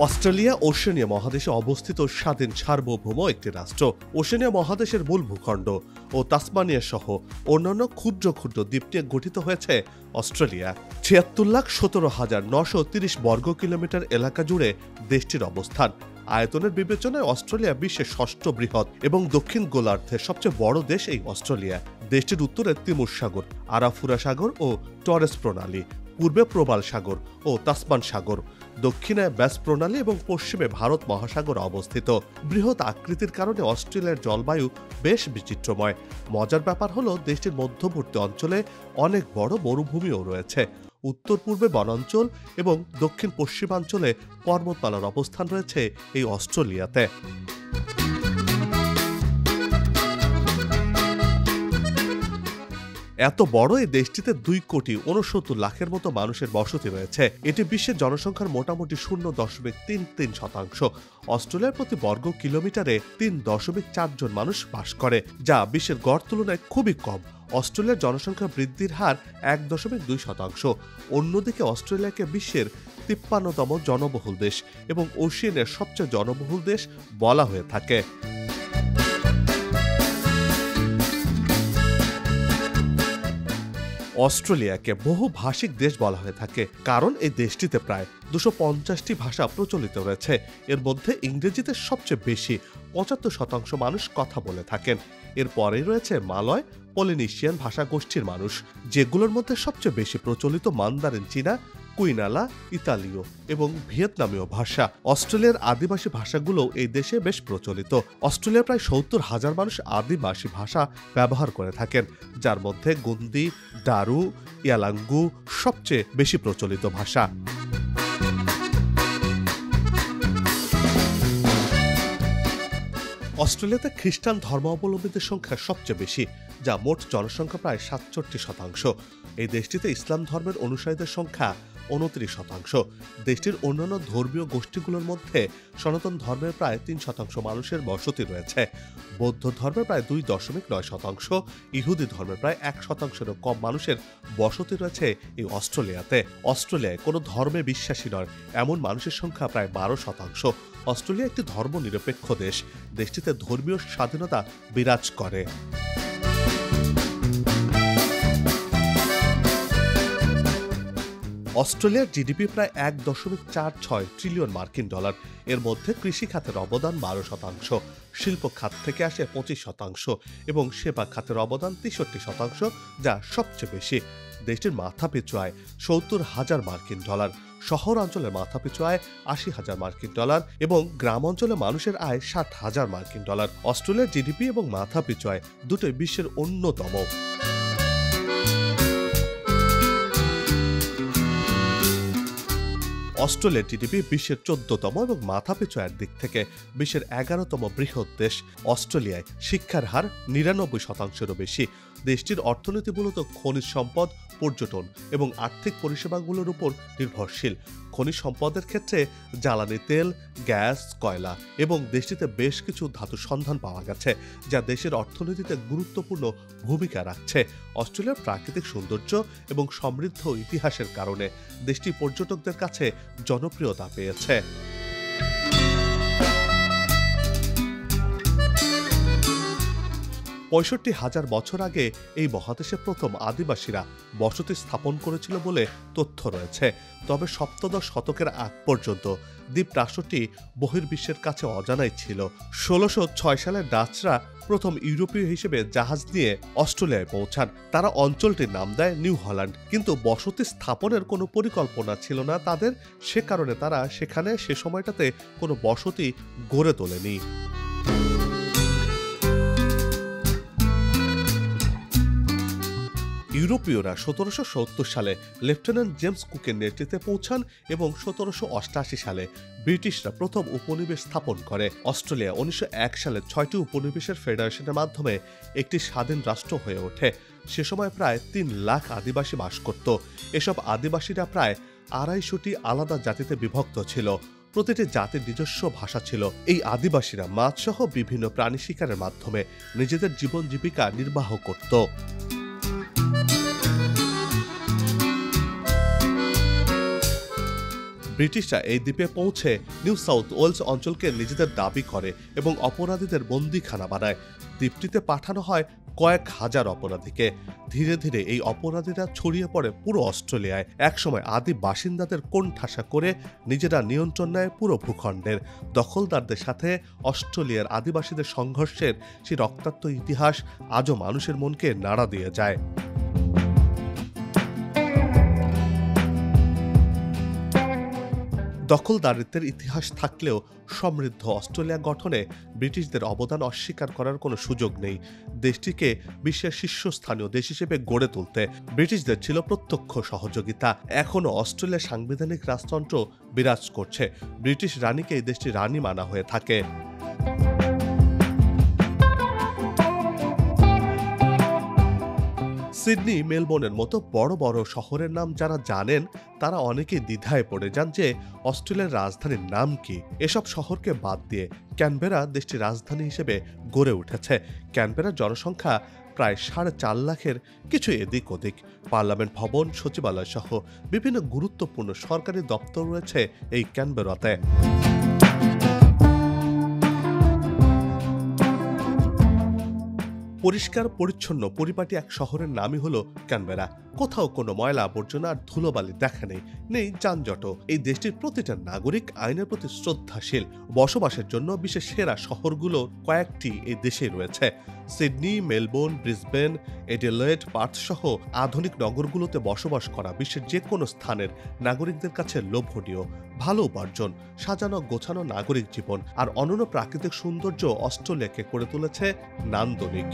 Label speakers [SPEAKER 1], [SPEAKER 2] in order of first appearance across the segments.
[SPEAKER 1] Australia Oceania মহাদেশে অবস্থিত স্বাধীন সার্বভৌম একটি রাষ্ট্র। ওশেনিয়া মহাদেশের মূল ভূখণ্ড ও তাসমানিয়া সহ অন্যান্য ক্ষুদ্র ক্ষুদ্র দ্বীপ নিয়ে গঠিত হয়েছে অস্ট্রেলিয়া। ৭৬,১৭,৯৩০ বর্গ কিলোমিটার এলাকা জুড়ে দেশটির অবস্থান। আয়তনের বিবেচনায় অস্ট্রেলিয়া বিশ্বের ষষ্ঠ বৃহৎ এবং দক্ষিণ গোলার্ধের সবচেয়ে বড় দেশ এই অস্ট্রেলিয়া। দেশটির উত্তরে তিমুর সাগর, আরাফুরা সাগর ও টরেস প্রণালী, পূর্বে প্রবাল সাগর ও তাসমান সাগর, দক্ষিণে ব্যাস প্রণালী এবং পশ্চিমে ভারত মহাসাগর অবস্থিত। বৃহৎ আকৃতির কারণে অস্ট্রেলিয়ার জলবায়ু বেশ বিচিত্রময়। মজার ব্যাপার হলো দেশটির মধ্যবর্তী অঞ্চলে অনেক বড় মরুভূমিও রয়েছে। উত্তর পূর্বে বনাঞ্চল এবং দক্ষিণ পশ্চিমাঞ্চলে পর্বতমালার অবস্থান রয়েছে এই অস্ট্রেলিয়াতে। এত বড় এই দেশটিতে ২,৬৯,০০,০০০ মতো মানুষের বসতি রয়েছে। এটি বিশ্বের জনসংখ্যার মোটামুটি ০.৩৩%। অস্ট্রেলিয়ার প্রতি বর্গ কিলোমিটারে ৩.৪ জন মানুষ বাস করে, যা বিশ্বের গড় তুলনায় খুবই কম। অস্ট্রেলিয়ার জনসংখ্যা বৃদ্ধির হার ১.২%। অন্যদিকে অস্ট্রেলিয়াকে বিশ্বের ৫৩তম জনবহুল দেশ এবং ওশেনিয়ার সবচেয়ে জনবহুল দেশ বলা হয়ে থাকে। অস্ট্রেলিয়াকে বহুভাষিক দেশ বলা হয়ে থাকে কারণ এই দেশটিতে প্রায় ২৫০টি ভাষা প্রচলিত রয়েছে। এর মধ্যে ইংরেজিতে সবচেয়ে বেশি ৭৫% মানুষ কথা বলে থাকেন। এরপরেই রয়েছে মালয় পলিনেশিয়ান ভাষাগোষ্ঠীর মানুষ, যেগুলোর মধ্যে সবচেয়ে বেশি প্রচলিত মান্দারিন চীনা, কুইনালা, ইতালীয় এবং ভিয়েতনামীয় ভাষা। অস্ট্রেলিয়ার আদিবাসী ভাষাগুলো এই দেশে বেশ প্রচলিত। অস্ট্রেলিয়ার প্রায় ৭০,০০০ মানুষ আদিবাসী ভাষা ব্যবহার করে থাকেন, যার মধ্যে গুন্দি, ডারু, ইয়ালাঙ্গু সবচেয়ে বেশি প্রচলিত ভাষা। অস্ট্রেলিয়াতে খ্রিস্টান ধর্মাবলম্বীদের সংখ্যা সবচেয়ে বেশি, যা মোট জনসংখ্যা প্রায় ৬৭%। এই দেশটিতে ইসলাম ধর্মের অনুসারীদের সংখ্যা ২৯%। দেশটির অন্যান্য ধর্মীয় গোষ্ঠীগুলোর মধ্যে সনাতন ধর্মের প্রায় ৩% মানুষের বসতি রয়েছে। বৌদ্ধ ধর্মের প্রায় ২.৯%, ইহুদি ধর্মের প্রায় ১%-এরও কম মানুষের বসতি রয়েছে এই অস্ট্রেলিয়াতে। অস্ট্রেলিয়ায় কোনো ধর্মে বিশ্বাসী নয় এমন মানুষের সংখ্যা প্রায় ১২%। অস্ট্রেলিয়া একটি ধর্মনিরপেক্ষ দেশ। দেশটিতে ধর্মীয় স্বাধীনতা বিরাজ করে। অস্ট্রেলিয়ার জিডিপি প্রায় ১.৪৬ ট্রিলিয়ন মার্কিন ডলার। এর মধ্যে কৃষি খাতের অবদান ১২%, শিল্প খাত থেকে আসে ২৫% এবং সেবা খাতের অবদান ৬৩%, যা সবচেয়ে বেশি। দেশটির মাথাপিছু আয় ৭০,০০০ মার্কিন ডলার, শহর অঞ্চলের মাথাপিছু আয় ৮০,০০০ মার্কিন ডলার এবং গ্রাম অঞ্চলে মানুষের আয় ৬০,০০০ মার্কিন ডলার। অস্ট্রেলিয়ার জিডিপি এবং মাথাপিছু আয় দুটোই বিশ্বের অন্যতম। অস্ট্রেলিয়ার জিডিপি বিশ্বের ১৪তম এবং মাথাপিছু আয়ের দিক থেকে বিশ্বের ১১তম বৃহৎ দেশ। অস্ট্রেলিয়ায় শিক্ষার হার ৯৯%-এরও বেশি। দেশটির অর্থনীতি মূলত খনিজ সম্পদ, পর্যটন এবং আর্থিক পরিষেবাগুলোর উপর নির্ভরশীল। খনিজ সম্পদের ক্ষেত্রে জ্বালানি তেল, গ্যাস, কয়লা এবং দেশটিতে বেশ কিছু ধাতুর সন্ধান পাওয়া গেছে, যা দেশের অর্থনীতিতে গুরুত্বপূর্ণ ভূমিকা রাখছে। অস্ট্রেলিয়ার প্রাকৃতিক সৌন্দর্য এবং সমৃদ্ধ ইতিহাসের কারণে দেশটি পর্যটকদের কাছে জনপ্রিয়তা পেয়েছে। ৬৫,০০০ বছর আগে এই মহাদেশে প্রথম আদিবাসীরা বসতি স্থাপন করেছিল বলে তথ্য রয়েছে। তবে সপ্তদশ শতকের আগ পর্যন্ত দ্বীপ রাষ্ট্রটি বহির্বিশ্বের কাছে অজানাই ছিল। ১৬০৬ সালে ডাচরা প্রথম ইউরোপীয় হিসেবে জাহাজ নিয়ে অস্ট্রেলিয়ায় পৌঁছান। তারা অঞ্চলটির নাম দেয় নিউ হল্যান্ড, কিন্তু বসতি স্থাপনের কোনো পরিকল্পনা ছিল না তাদের। সে কারণে তারা সেখানে সে সময়টাতে কোনো বসতি গড়ে তোলেনি। ইউরোপীয়রা ১৭৭০ সালে লেফটেন্যান্ট জেমস কুকের নেতৃত্বে পৌঁছান এবং ১৭৮৮ সালে ব্রিটিশরা প্রথম উপনিবেশ স্থাপন করে। অস্ট্রেলিয়া ১৯০১ সালে ৬টি উপনিবেশের ফেডারেশনের মাধ্যমে একটি স্বাধীন রাষ্ট্র হয়ে ওঠে। সে সময় প্রায় ৩ লাখ আদিবাসী বাস করত। এসব আদিবাসীরা প্রায় ২৫০টি আলাদা জাতিতে বিভক্ত ছিল। প্রতিটি জাতির নিজস্ব ভাষা ছিল। এই আদিবাসীরা মাছসহ বিভিন্ন প্রাণী শিকারের মাধ্যমে নিজেদের জীবন জীবিকা নির্বাহ করত। ব্রিটিশরা এই দ্বীপে পৌঁছে নিউ সাউথ ওয়েলস অঞ্চলকে নিজেদের দাবি করে এবং অপরাধীদের বন্দিখানা বানায়। দ্বীপটিতে পাঠানো হয় কয়েক হাজার অপরাধীকে। ধীরে ধীরে এই অপরাধীরা ছড়িয়ে পড়ে পুরো অস্ট্রেলিয়ায়। একসময় আদি বাসিন্দাদের কোণঠাসা করে নিজেরা নিয়ন্ত্রণ নেয় পুরো ভূখণ্ডের। দখলদারদের সাথে অস্ট্রেলিয়ার আদিবাসীদের সংঘর্ষের সেই রক্তাক্ত ইতিহাস আজও মানুষের মনকে নাড়া দিয়ে যায়। দখলদারিত্বের ইতিহাস থাকলেও সমৃদ্ধ অস্ট্রেলিয়া গঠনে ব্রিটিশদের অবদান অস্বীকার করার কোনো সুযোগ নেই। দেশটিকে বিশ্বের শীর্ষস্থানীয় দেশ হিসেবে গড়ে তুলতে ব্রিটিশদের ছিল প্রত্যক্ষ সহযোগিতা। এখনও অস্ট্রেলিয়ার সাংবিধানিক রাজতন্ত্র বিরাজ করছে। ব্রিটিশ রানীকে এই দেশটি রানী মানা হয়ে থাকে। সিডনি, মেলবোর্নের মতো বড় বড় শহরের নাম যারা জানেন তারা অনেকেই দ্বিধায় পড়ে যান যে অস্ট্রেলিয়ার রাজধানীর নাম কি। এসব শহরকে বাদ দিয়ে ক্যানবেরা দেশটির রাজধানী হিসেবে গড়ে উঠেছে। ক্যানবেরার জনসংখ্যা প্রায় 4.5 লাখের কিছু এদিক ওদিক। পার্লামেন্ট ভবন, সচিবালয় সহ বিভিন্ন গুরুত্বপূর্ণ সরকারি দপ্তর রয়েছে এই ক্যানবেরাতে। পরিষ্কার পরিচ্ছন্ন পরিপাটি এক শহরের নামই হলো ক্যানবেরা। কোথাও কোনো ময়লা আবর্জনা আর ধুলোবালি দেখা নেই যানজট। এই দেশটির প্রতিটা নাগরিক আইনের প্রতি শ্রদ্ধাশীল। বসবাসের জন্য বিশেষ সেরা শহরগুলোর কয়েকটি এই দেশে রয়েছে। Sydney, Melbourne, Brisbane, Adelaide, Partha সহ আধুনিক নগরগুলোতে বসবাস করা বিশ্বের যে কোনো স্থানের নাগরিকদের কাছে লোভনীয়। ভালো উপার্জন, সাজানো গোছানো নাগরিক জীবন আর অনন্য প্রাকৃতিক সৌন্দর্য অস্ট্রেলিয়াকে করে তুলেছে নান্দনিক।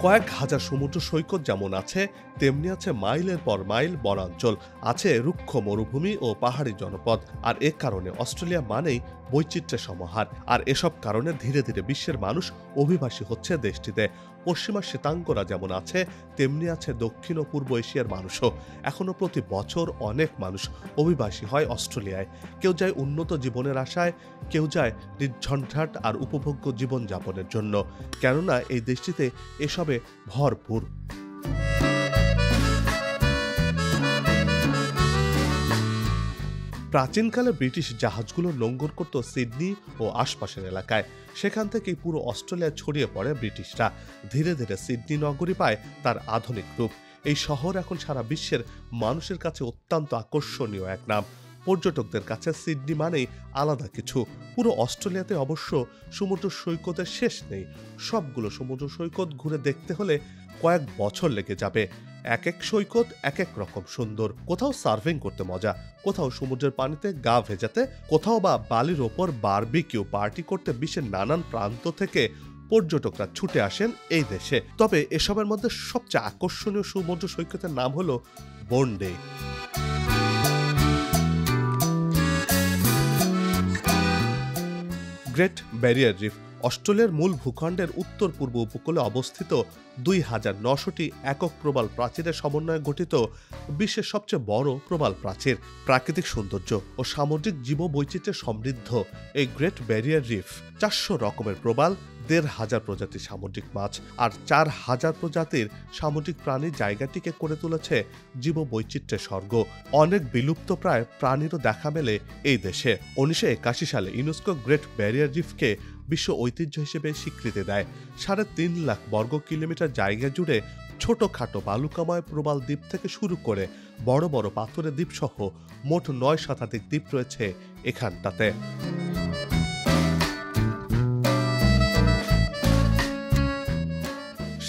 [SPEAKER 1] কয়েক হাজার সমুদ্র সৈকত যেমন আছে, তেমনি আছে মাইলের পর মাইল বনাঞ্চল, আছে রুক্ষ মরুভূমি ও পাহাড়ি জনপদ। আর এ কারণে অস্ট্রেলিয়া মানেই বৈচিত্র্যের সমাহার। আর এসব কারণে ধীরে ধীরে বিশ্বের মানুষ অভিবাসী হচ্ছে দেশটিতে। পশ্চিমা শ্বেতাঙ্গরা যেমন আছে, তেমনি আছে দক্ষিণ ও পূর্ব এশিয়ার মানুষও। এখনো প্রতি বছর অনেক মানুষ অভিবাসী হয় অস্ট্রেলিয়ায়। কেউ যায় উন্নত জীবনের আশায়, কেউ যায় নির্ঝঞ্ঝাট আর উপভোগ্য জীবনযাপনের জন্য। কেননা এই দেশটিতে এসবে ভরপুর। প্রাচীনকালে ব্রিটিশ জাহাজগুলো নোঙ্গর করত সিডনি ও আশপাশের এলাকায়। সেখান থেকেই পুরো অস্ট্রেলিয়া ছড়িয়ে পড়ে ব্রিটিশরা। ধীরে ধীরে সিডনি নগরী পায় তার আধুনিক রূপ। এই শহর এখন সারা বিশ্বের মানুষের কাছে অত্যন্ত আকর্ষণীয় এক নাম। পর্যটকদের কাছে সিডনি মানেই আলাদা কিছু। পুরো অস্ট্রেলিয়াতে অবশ্য সমুদ্র সৈকতের শেষ নেই। সবগুলো সমুদ্র সৈকত ঘুরে দেখতে হলে কয়েক বছর লেগে যাবে। এক এক সৈকত এক এক রকম সুন্দর। কোথাও সার্ফিং করতে মজা, কোথাও সমুদ্রের পানিতে গা ভেজাতে, কোথাও বা বালির ওপর বারবিকিউ পার্টি করতে বিশ্বের নানান প্রান্ত থেকে পর্যটকরা ছুটে আসেন এই দেশে। তবে এসবের মধ্যে সবচেয়ে আকর্ষণীয় সমুদ্র সৈকতের নাম হলো বন্ডে। গ্রেট ব্যারিয়ার রিফ অস্ট্রেলিয়ার মূল ভূখণ্ডের উত্তর পূর্ব উপকূলে অবস্থিত 2900টি একক প্রবাল প্রাচীরের সমন্বয়ে গঠিত বিশ্বের সবচেয়ে বড় প্রবাল প্রাচীর। প্রাকৃতিক সৌন্দর্য ও সামুদ্রিক জীববৈচিত্র্যে সমৃদ্ধ এই গ্রেট ব্যারিয়ার রিফ 400 রকমের প্রবাল, 1500 প্রজাতির সামুদ্রিক মাছ আর 4000 প্রজাতির সামুদ্রিক প্রাণীর জায়গাটিকে করে তুলেছে জীববৈচিত্র্যের স্বর্গ। অনেক বিলুপ্ত প্রায় প্রাণীরও দেখা মেলে এই দেশে। 1981 সালে ইউনেস্কো গ্রেট ব্যারিয়ার রিফকে বিশ্ব ঐতিহ্য হিসেবে স্বীকৃতি দেয়। 3.5 লাখ বর্গ কিলোমিটার জায়গা জুড়ে ছোটখাটো বালুকাময় প্রবাল দ্বীপ থেকে শুরু করে বড় বড় পাথরের দ্বীপ সহ মোট 9 শতাধিক দ্বীপ রয়েছে এখানটাতে।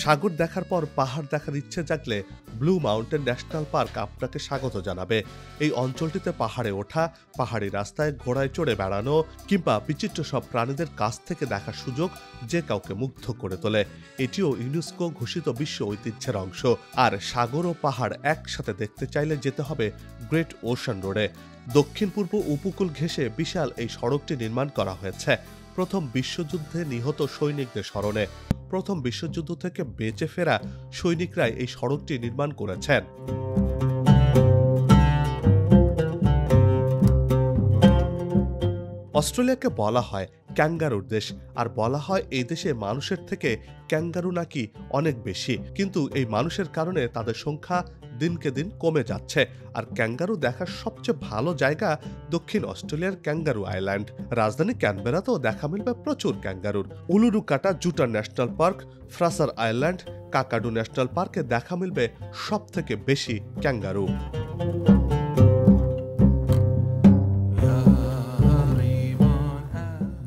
[SPEAKER 1] সাগর দেখার পর পাহাড় দেখার ইচ্ছে জাগলে ব্লু মাউন্টেন ন্যাশনাল পার্ক আপনাকে স্বাগত জানাবে। এই অঞ্চলটিতে পাহাড়ে ওঠা, পাহাড়ি রাস্তায় ঘোড়ায় চড়ে বেড়ানো কিংবা বিচিত্র সব প্রাণীদের কাছ থেকে দেখার সুযোগ যে কাউকে মুগ্ধ করে তোলে। এটিও ইউনেস্কো ঘোষিত বিশ্ব ঐতিহ্যের অংশ। আর সাগর ও পাহাড় একসাথে দেখতে চাইলে যেতে হবে গ্রেট ওশান রোডে। দক্ষিণ পূর্ব উপকূল ঘেঁষে বিশাল এই সড়কটি নির্মাণ করা হয়েছে প্রথম বিশ্বযুদ্ধে নিহত সৈনিকদের স্মরণে। প্রথম বিশ্বযুদ্ধ থেকে বেঁচে ফেরা সৈনিকরাই এই সড়কটি নির্মাণ করেছেন। অস্ট্রেলিয়াকে বলা হয় ক্যাঙ্গারুর দেশ, আর বলা হয় এই দেশে মানুষের থেকে ক্যাঙ্গারু নাকি অনেক বেশি, কিন্তু এই মানুষের কারণে তাদের সংখ্যা দিনকে দিন কমে যাচ্ছে। আর ক্যাঙ্গারু দেখার সবচেয়ে ভালো জায়গা দক্ষিণ অস্ট্রেলিয়ার ক্যাঙ্গারু আইল্যান্ড। রাজধানী ক্যানবেরাতেও দেখা মিলবে প্রচুর ক্যাঙ্গারুর। উলুরুকাটা জুটা ন্যাশনাল পার্ক, ফ্রাসার আইল্যান্ড, কাকাডু ন্যাশনাল পার্কে দেখা মিলবে সব থেকে বেশি ক্যাঙ্গারু।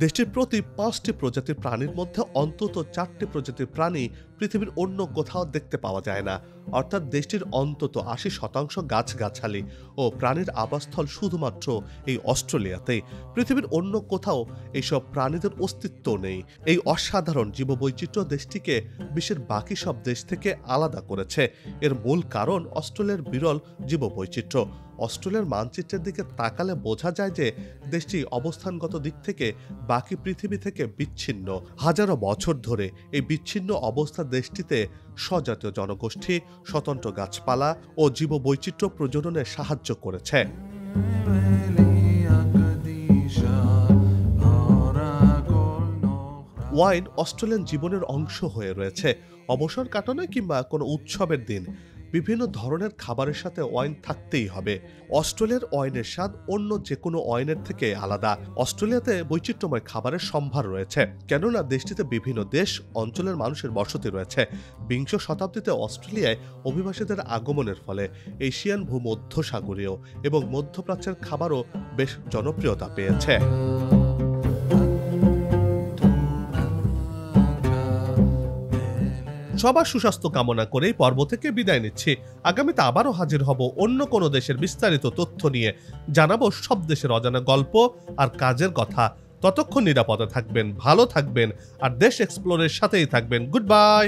[SPEAKER 1] দেশটির প্রতি 5টি প্রজাতির প্রাণীর মধ্যে অন্তত 4টি প্রজাতির প্রাণী পৃথিবীর অন্য কোথাও দেখতে পাওয়া যায় না। অর্থাৎ দেশটির অন্তত 80% গাছগাছালি ও প্রাণীর আবাসস্থল শুধুমাত্র এই অস্ট্রেলিয়াতেই। পৃথিবীর অন্য কোথাও এইসব প্রাণীদের অস্তিত্ব নেই। এই অসাধারণ জীববৈচিত্র্য দেশটিকে বিশ্বের বাকি সব দেশ থেকে আলাদা করেছে। এর মূল কারণ অস্ট্রেলিয়ার বিরল জীববৈচিত্র্য। অস্ট্রেলিয়ার মানচিত্রের দিকে তাকালে বোঝা যায় যে দেশটি অবস্থানগত দিক থেকে বাকি পৃথিবী থেকে বিচ্ছিন্ন। হাজারো বছর ধরে এই বিচ্ছিন্ন অবস্থা দেশটিতে স্বজাতীয় জনগোষ্ঠী, স্বতন্ত্র গাছপালা ও জীববৈচিত্র্য প্রজননে সাহায্য করেছে। ওয়াইন অস্ট্রেলিয়ান জীবনের অংশ হয়ে রয়েছে। অবসর কাটানো কিংবা কোনো উৎসবের দিন বিভিন্ন ধরনের খাবারের সাথে ওয়াইন থাকতেই হবে। অস্ট্রেলিয়ার ওয়াইনের স্বাদ অন্য যে কোনো ওয়াইনের থেকে আলাদা। অস্ট্রেলিয়াতে বৈচিত্র্যময় খাবারের সম্ভার রয়েছে, কেননা দেশটিতে বিভিন্ন দেশ অঞ্চলের মানুষের বসতি রয়েছে। বিংশ শতাব্দীতে অস্ট্রেলিয়ায় অভিবাসীদের আগমনের ফলে এশিয়ান ভূমধ্যসাগরীয় এবং মধ্যপ্রাচ্যের খাবারও বেশ জনপ্রিয়তা পেয়েছে। সবার সুস্বাস্থ্য কামনা করেই পর্ব থেকে বিদায় নিচ্ছি। আগামীতে আবারও হাজির হব অন্য কোনো দেশের বিস্তারিত তথ্য নিয়ে। জানাবো সব দেশের অজানা গল্প আর কাজের কথা। ততক্ষণ নিরাপদে থাকবেন, ভালো থাকবেন আর দেশ এক্সপ্লোরের সাথেই থাকবেন। Good bye.